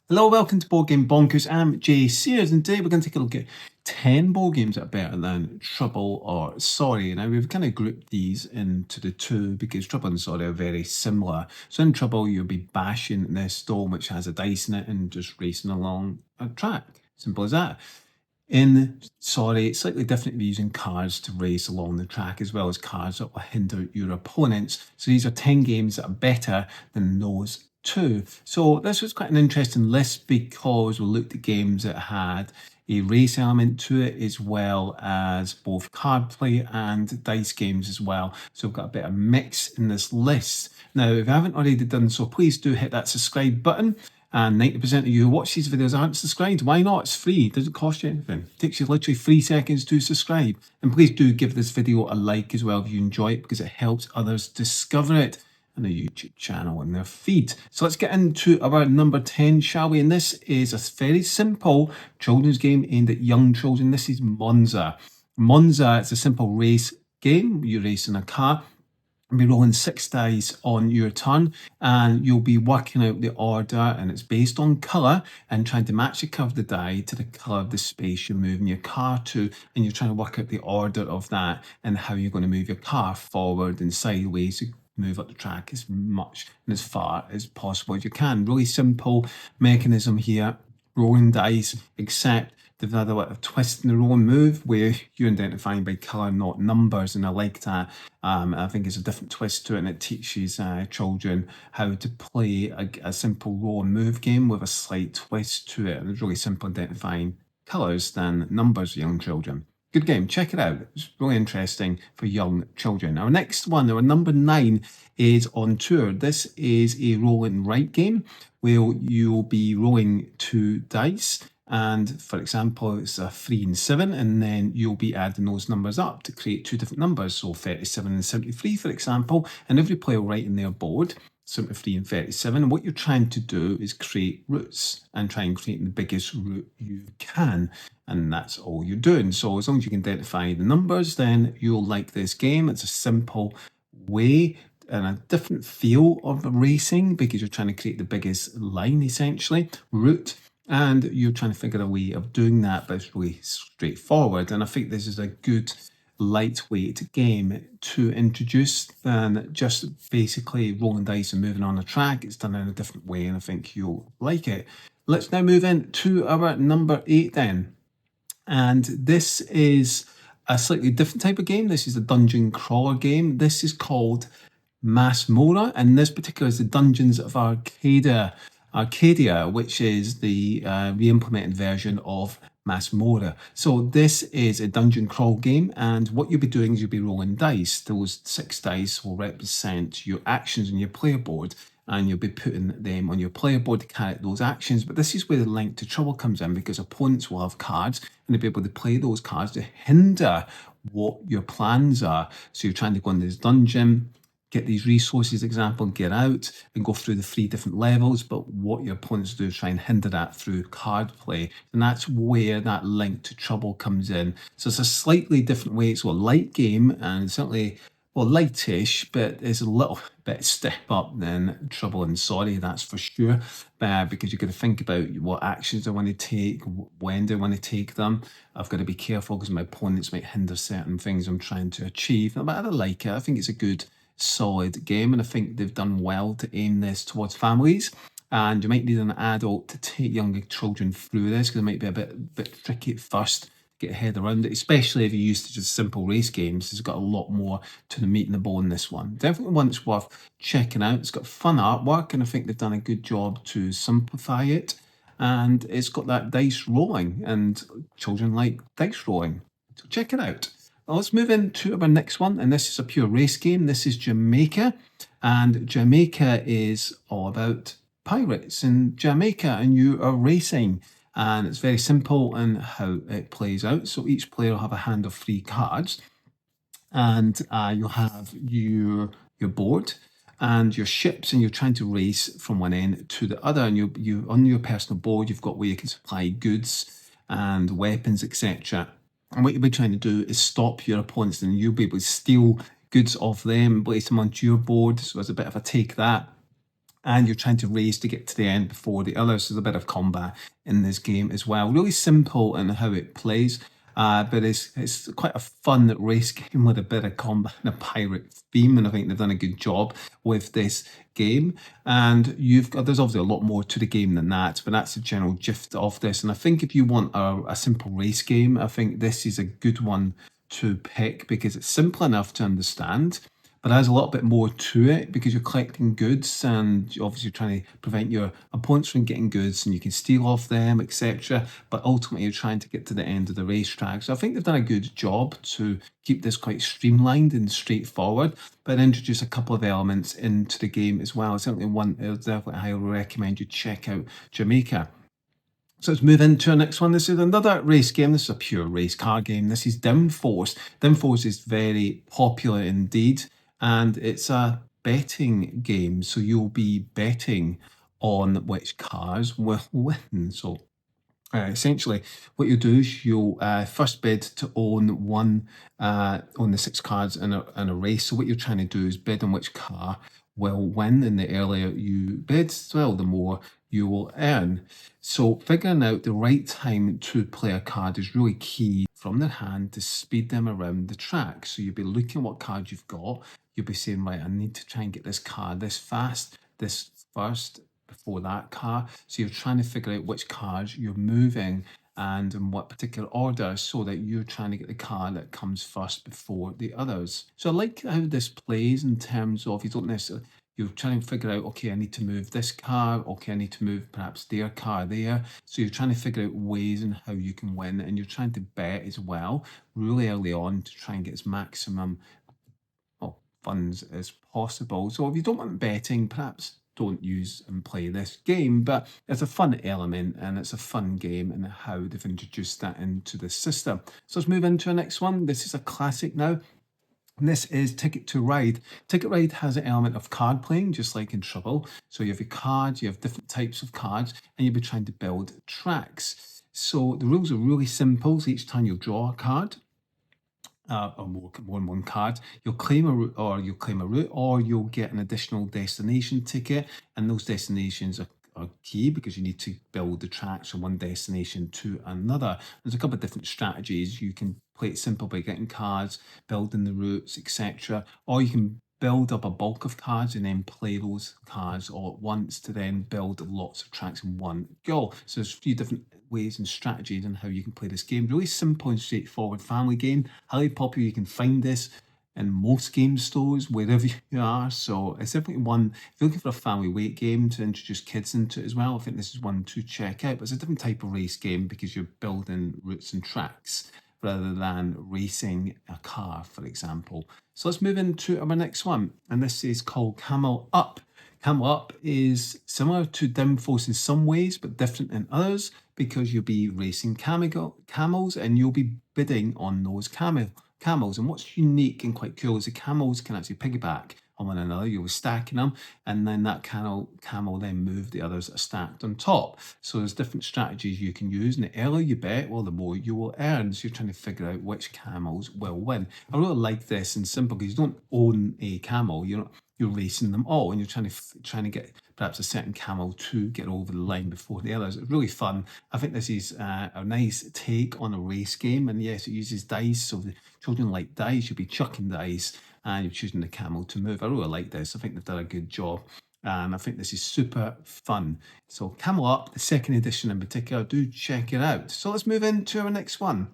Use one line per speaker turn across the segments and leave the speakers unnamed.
Hello, welcome to Board Game Bonkers. I'm Jay Sears, and today we're going to take a look at 10 board games that are better than Trouble or Sorry. Now, we've kind of grouped these into the two because Trouble and Sorry are very similar. So, in Trouble, you'll be bashing this stone which has a dice in it and just racing along a track. Simple as that. In Sorry, it's slightly different. You're using cards to race along the track as well as cards that will hinder your opponents. So these are 10 games that are better than those two. So this was quite an interesting list because we looked at games that had a race element to it as well as both card play and dice games as well. So we've got a bit of mix in this list. Now, if you haven't already done so, please do hit that subscribe button. And 90% of you who watch these videos aren't subscribed. Why not? It's free. It doesn't cost you anything. It takes you literally 3 seconds to subscribe. And please do give this video a like as well if you enjoy it, because it helps others discover it on the YouTube channel and their feed. So let's get into our number 10, shall we? And this is a very simple children's game aimed at young children. This is Monza. Monza, it's a simple race game. You race in a car. You'll be rolling 6 dice on your turn, and you'll be working out the order, and it's based on colour and trying to match the colour of the die to the colour of the space you're moving your car to, and you're trying to work out the order of that and how you're going to move your car forward and sideways to move up the track as much and as far as possible as you can. Really simple mechanism here, rolling dice, except they've had a little twist in the roll and move where you're identifying by colour, not numbers, and I like that. I think it's a different twist to it, and it teaches children how to play a simple roll and move game with a slight twist to it. And it's really simple identifying colours than numbers for young children. Good game, check it out. It's really interesting for young children. Our next one, our number 9, is on tour. This is a roll and write game where you'll be rolling 2 dice. And for example, it's a 3 and 7, and then you'll be adding those numbers up to create 2 different numbers. So 37 and 73, for example, and every player will write in their board 73 and 37. And what you're trying to do is create routes and try and create the biggest route you can. And that's all you're doing. So as long as you can identify the numbers, then you'll like this game. It's a simple way and a different feel of racing because you're trying to create the biggest line, essentially, route. And you're trying to figure a way of doing that, but it's really straightforward. And I think this is a good lightweight game to introduce than just basically rolling dice and moving on a track. It's done in a different way, and I think you'll like it. Let's now move in to our number 8 then. And this is a slightly different type of game. This is a dungeon crawler game. This is called Masmora, and this particular is the Dungeons of Arcadia, which is the re-implemented version of Masmora. So this is a dungeon crawl game, and what you'll be doing is you'll be rolling dice. Those 6 dice will represent your actions on your player board, and you'll be putting them on your player board to carry out those actions. But this is where the link to trouble comes in, because opponents will have cards, and they'll be able to play those cards to hinder what your plans are. So you're trying to go in this dungeon, get these resources, example, get out and go through the 3 different levels, but what your opponents do is try and hinder that through card play. And that's where that link to trouble comes in. So it's a slightly different way. It's a light game, and certainly, well, lightish, but it's a little bit step up than Trouble and Sorry, that's for sure, because you've got to think about what actions I want to take, when do I want to take them. I've got to be careful because my opponents might hinder certain things I'm trying to achieve. But I like it. I think it's a good solid game, and I think they've done well to aim this towards families. And you might need an adult to take younger children through this because it might be a bit tricky at first, get your head around it, especially if you're used to just simple race games. It's got a lot more to the meat and the bone, this one. Definitely one that's worth checking out. It's got fun artwork, and I think they've done a good job to simplify it. And it's got that dice rolling, and children like dice rolling. So check it out. Well, let's move into our next one, and this is a pure race game. This is Jamaica, and Jamaica is all about pirates in Jamaica, and you are racing. And it's very simple in how it plays out. So each player will have a hand of 3 cards, and you'll have your board and your ships, and you're trying to race from one end to the other. And you on your personal board, you've got where you can supply goods and weapons, etc. And what you'll be trying to do is stop your opponents, and you'll be able to steal goods off them, place them onto your board. So it's a bit of a take that. and you're trying to race to get to the end before the others. There's a bit of combat in this game as well. Really simple in how it plays. But it's quite a fun race game with a bit of combat and a pirate theme, and I think they've done a good job with this game. And there's obviously a lot more to the game than that, but that's the general gist of this. And I think if you want a simple race game, I think this is a good one to pick because it's simple enough to understand, but there's a little bit more to it because you're collecting goods and you're obviously trying to prevent your opponents from getting goods and you can steal off them, etc. But ultimately, you're trying to get to the end of the racetrack. So I think they've done a good job to keep this quite streamlined and straightforward, but introduce a couple of elements into the game as well. It's certainly one I definitely highly recommend you check out Jamaica. So let's move into our next one. This is another race game. This is a pure race car game. This is Downforce. Downforce is very popular indeed, and it's a betting game. So you'll be betting on which cars will win. So essentially, what you'll do is you'll first bid to own on the 6 cards in a race. So what you're trying to do is bid on which car will win, and the earlier you bid, well, the more you will earn. So figuring out the right time to play a card is really key from their hand to speed them around the track. So you'll be looking at what card you've got. You'll be saying, right, I need to try and get this card this fast, this first, before that car. So you're trying to figure out which cars you're moving and in what particular order so that you're trying to get the car that comes first before the others. So I like how this plays in terms of you're trying to figure out, okay, I need to move this car, okay, I need to move perhaps their car there. So you're trying to figure out ways and how you can win, and you're trying to bet as well really early on to try and get as maximum funds as possible. So if you don't want betting, perhaps don't use and play this game, but it's a fun element and it's a fun game and how they've introduced that into the system. So let's move into our next one. This is a classic now. And this is Ticket to Ride. Ticket Ride has an element of card playing, just like in Trouble. So you have your cards, you have different types of cards, and you'll be trying to build tracks. So the rules are really simple. So each time you draw a card, or more than one card, you'll claim a route, or you'll get an additional destination ticket, and those destinations are key because you need to build the tracks from one destination to another. There's a couple of different strategies. You can play it simple by getting cards, building the routes, etc., or you can build up a bulk of cards and then play those cards all at once to then build lots of tracks in one go. So there's a few different ways and strategies on how you can play this game. Really simple and straightforward family game. Highly popular. You can find this in most game stores, wherever you are. So it's definitely one, if you're looking for a family weight game to introduce kids into it as well, I think this is one to check out. But it's a different type of race game because you're building routes and tracks rather than racing a car, for example. So let's move into our next one. And this is called Camel Up. Camel Up is similar to Downforce in some ways, but different in others because you'll be racing camels and you'll be bidding on those camels. And what's unique and quite cool is the camels can actually piggyback on one another. You'll be stacking them, and then that camel then move the others that are stacked on top. So there's different strategies you can use, and the earlier you bet, well, the more you will earn. So you're trying to figure out which camels will win. I really like this and simple because you don't own a camel. You're racing them all, and you're trying to get perhaps a certain camel to get over the line before the others. It's really fun. I think this is a nice take on a race game, and yes, it uses dice, so the children like dice. You'll be chucking dice, and you're choosing the camel to move. I really like this. I think they've done a good job, and I think this is super fun. So Camel Up, the second edition in particular, do check it out. So let's move into our next one.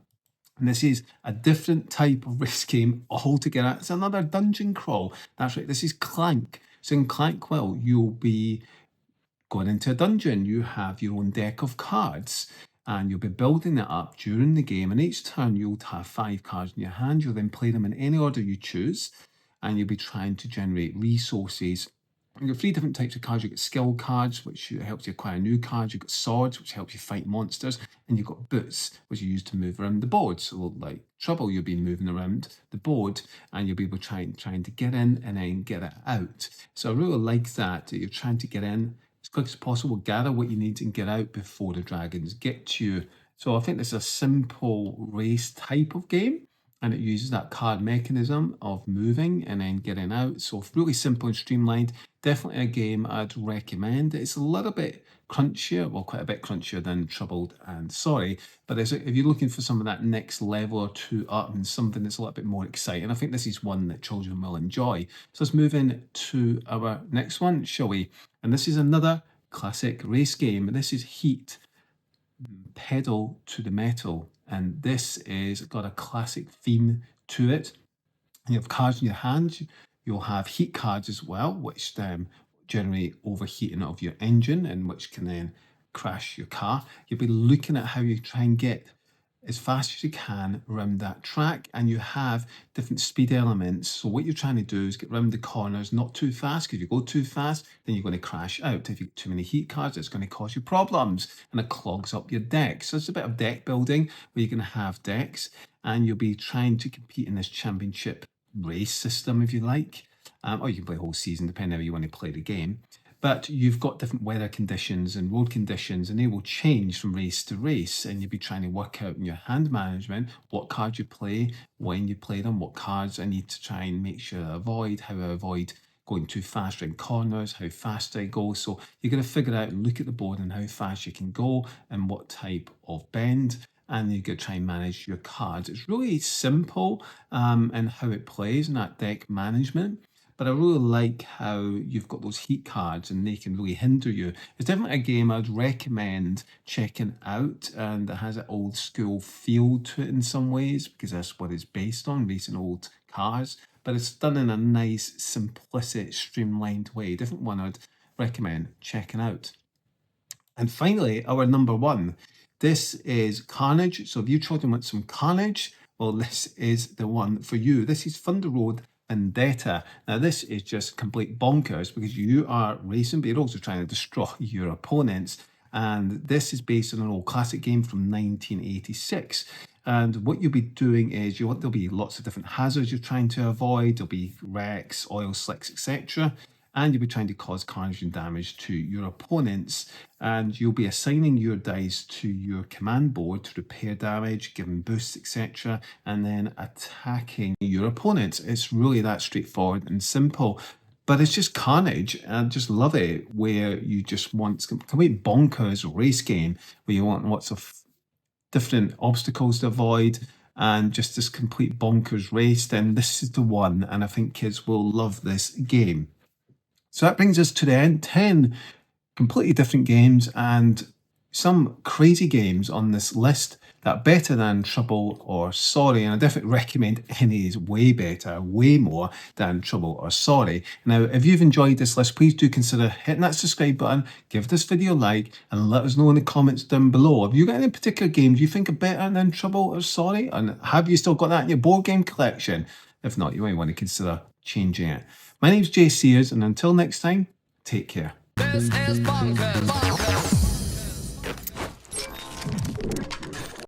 And this is a different type of risk game altogether. It's another dungeon crawl. That's right, this is Clank. So in Clank, well, you'll be going into a dungeon. You have your own deck of cards, and you'll be building it up during the game. And each turn, you'll have 5 cards in your hand. You'll then play them in any order you choose, and you'll be trying to generate resources. You've got 3 different types of cards. You've got skill cards, which helps you acquire new cards. You've got swords, which helps you fight monsters. And you've got boots, which you use to move around the board. So like Trouble, you'll be moving around the board, and you'll be able to trying to get in and then get it out. So I really like that you're trying to get in as quick as possible, gather what you need and get out before the dragons get to you. So I think this is a simple race type of game, and it uses that card mechanism of moving and then getting out. So really simple and streamlined. Definitely a game I'd recommend. It's a little bit crunchier, well, quite a bit crunchier than Troubled and Sorry, but if you're looking for some of that next level or two up and something that's a little bit more exciting, I think this is one that children will enjoy. So let's move in to our next one, shall we? And this is another classic race game. This is Heat, Pedal to the Metal. And this is got a classic theme to it. You have cards in your hand. You'll have heat cards as well, which generate overheating of your engine and which can then crash your car. You'll be looking at how you try and get as fast as you can around that track, and you have different speed elements. So what you're trying to do is get around the corners not too fast, because if you go too fast, then you're going to crash out. If you get too many heat cards, it's going to cause you problems and it clogs up your deck. So it's a bit of deck building where you're going to have decks and you'll be trying to compete in this championship race system, if you like. Or you can play a whole season, depending how you want to play the game. But you've got different weather conditions and road conditions, and they will change from race to race. And you'll be trying to work out in your hand management what cards you play, when you play them, what cards I need to try and make sure I avoid, how I avoid going too fast around corners, how fast I go. So you're going to figure out and look at the board and how fast you can go and what type of bend. And you're going to try and manage your cards. It's really simple in how it plays in that deck management. But I really like how you've got those heat cards and they can really hinder you. It's definitely a game I'd recommend checking out, and it has an old school feel to it in some ways because that's what it's based on, racing old cars. But it's done in a nice, simplistic, streamlined way. Different one I'd recommend checking out. And finally, our number one. This is Carnage. So if you children want some Carnage, well, this is the one for you. This is Thunder Road Vendetta. Now, this is just complete bonkers because you are racing, but you're also trying to destroy your opponents. And this is based on an old classic game from 1986. And what you'll be doing is there'll be lots of different hazards you're trying to avoid. There'll be wrecks, oil slicks, etc. And you'll be trying to cause carnage and damage to your opponents. And you'll be assigning your dice to your command board to repair damage, give them boosts, etc. And then attacking your opponents. It's really that straightforward and simple. But it's just carnage. I just love it, where you just want complete bonkers race game, where you want lots of different obstacles to avoid and just this complete bonkers race. Then this is the one, and I think kids will love this game. So that brings us to the end. 10 completely different games and some crazy games on this list that are better than Trouble or Sorry. And I definitely recommend any is way better, way more than Trouble or Sorry. Now, if you've enjoyed this list, please do consider hitting that subscribe button, give this video a like, and let us know in the comments down below. Have you got any particular games you think are better than Trouble or Sorry? And have you still got that in your board game collection? If not, you might want to consider changing it. My name's Jay Sears, and until next time, take care.
This is Bonkers.